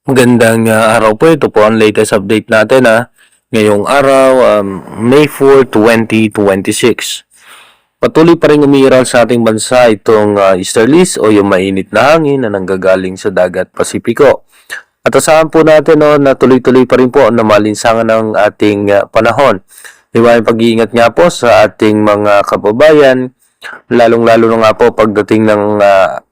Magandang araw po. Ito po ang latest update natin ngayong araw, May 4, 2026. Patuloy pa rin umiiral sa ating bansa itong easterlies o yung mainit na hangin na nanggagaling sa dagat Pasipiko. At asahan po natin na tuloy-tuloy pa rin po ang namalinsangan ng ating panahon. Diba yung pag-iingat nga po sa ating mga kababayan, lalong-lalo na nga po pagdating ng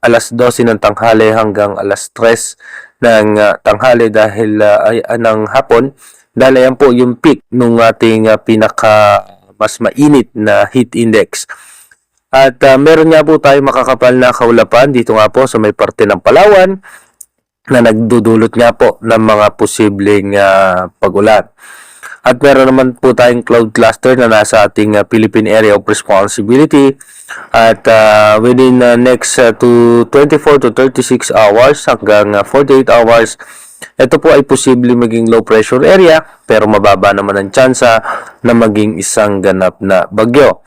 alas 12 ng tanghali hanggang alas 3 ng tanghali dahil ng hapon, dahil ayan po yung peak ng ating pinaka mas mainit na heat index. At meron nga po tayo makakapal na kaulapan dito nga po sa may parte ng Palawan na nagdudulot nga po ng mga posibleng pag-ulan. At meron naman po tayong cloud cluster na nasa ating Philippine Area of Responsibility at within next to 24 to 36 hours hanggang 48 hours, ito po ay posible maging low pressure area pero mababa naman ang tsansa na maging isang ganap na bagyo.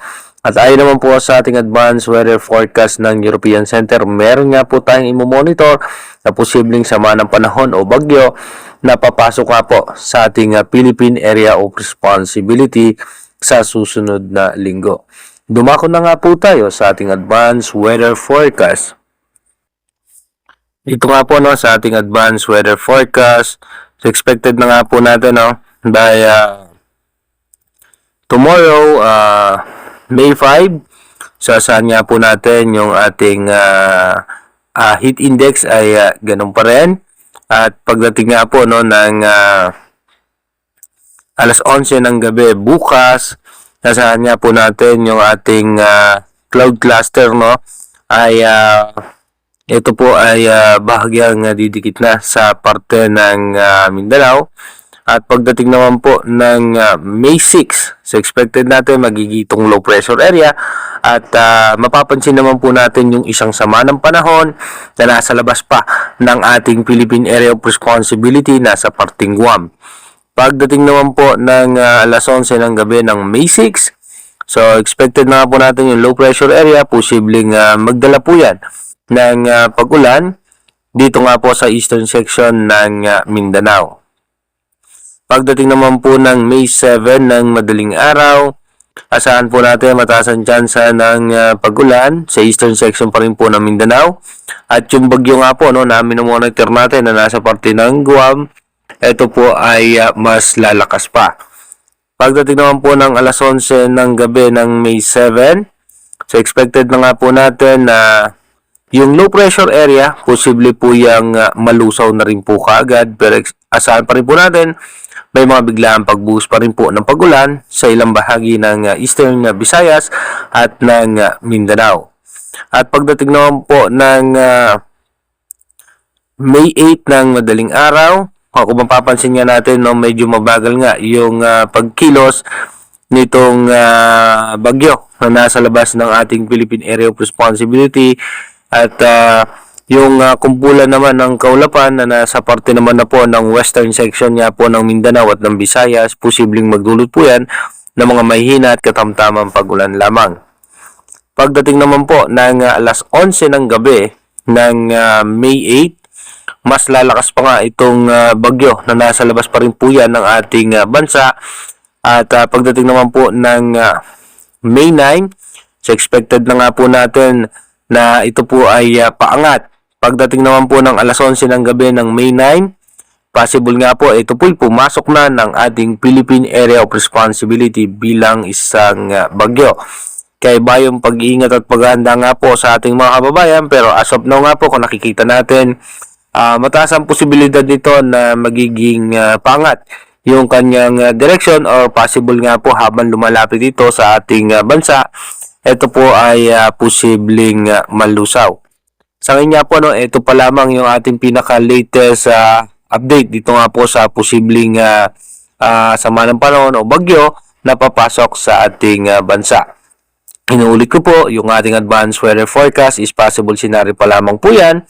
At ayon naman po sa ating advanced weather forecast ng European Center, meron nga po tayong imomonitor na posibleng sama ng panahon o bagyo na papasok nga po sa ating Philippine Area of Responsibility sa susunod na linggo. Dumako na nga po tayo sa ating advanced weather forecast. Ito nga po sa ating advanced weather forecast. So expected na nga po natin by tomorrow, May 5, saan nga po natin yung ating heat index ay ganun pa rin. At pagdating nga po ng alas 11 ng gabi bukas, saan nga po natin yung ating cloud cluster ay ito po ay bahagyang didikit na sa parte ng Mindanao. At pagdating naman po ng May 6, so expected natin magigitong low pressure area at mapapansin naman po natin yung isang sama ng panahon na nasa labas pa ng ating Philippine Area of Responsibility nasa parting Guam. Pagdating naman po ng alas 11 ng gabi ng May 6, so expected na po natin yung low pressure area, posibleng magdala po yan ng pag-ulan dito nga po sa eastern section ng Mindanao. Pagdating naman po ng May 7 ng madaling araw, asahan po natin mataas ang tsansa ng pag-ulan sa eastern section pa rin po ng Mindanao. At yung bagyo nga po na minomonitor natin na nasa parte ng Guam, ito po ay mas lalakas pa. Pagdating naman po ng alas 11 ng gabi ng May 7, so expected na nga po natin na yung low pressure area, posible po yung malusaw na rin po kaagad. Pero asahan pa rin po natin may mga biglaang pagbuhos pa rin po ng pag-ulan sa ilang bahagi ng Eastern Visayas at ng Mindanao. At pagdating naman po ng May 8 ng madaling araw, kung mapapansin nga natin, medyo mabagal nga yung pagkilos nitong bagyo na nasa labas ng ating Philippine Area of Responsibility at yung kumpulan naman ng kaulapan na nasa parte naman na po ng western section niya po ng Mindanao at ng Visayas, posibleng magdulot po yan ng mga mahihina at katamtamang pag-ulan lamang. Pagdating naman po ng alas 11 ng gabi ng May 8, mas lalakas pa nga itong bagyo na nasa labas pa rin po yan ng ating bansa. At pagdating naman po ng May 9, so expected na nga po natin na ito po ay paangat. Pagdating naman po ng alas 11 ng gabi ng May 9, possible nga po ito po pumasok na ng ating Philippine Area of Responsibility bilang isang bagyo. Kaya ba yung pag-iingat at paghahanda nga po sa ating mga kababayan, pero as of now nga po kung nakikita natin, mataas ang posibilidad nito na magiging paangat yung kanyang direction or possible nga po habang lumalapit dito sa ating bansa, ito po ay posibleng malusaw. Sa ngayon nga po, ito pa lamang yung ating pinaka-latest update dito nga po sa posibleng sama ng panahon o bagyo na papasok sa ating bansa. Inuulit ko po, yung ating advanced weather forecast is possible scenario pa lamang po yan.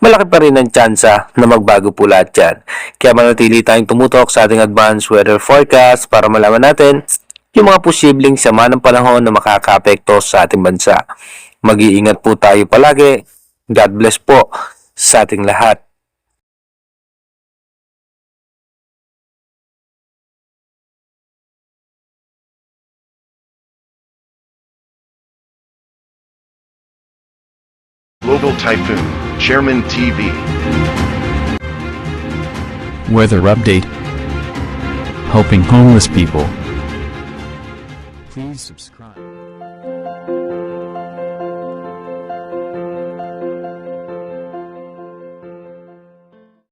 Malaki pa rin ang tsansa na magbago po lahat yan. Kaya manatili tayong tumutok sa ating advanced weather forecast para malaman natin yung mga posibleng sama ng panahon na makaka-apekto sa ating bansa. Mag-iingat po tayo palagi. God bless po sa ating lahat. Global Typhoon, Chairman TV. Weather update. Helping homeless people. Please subscribe.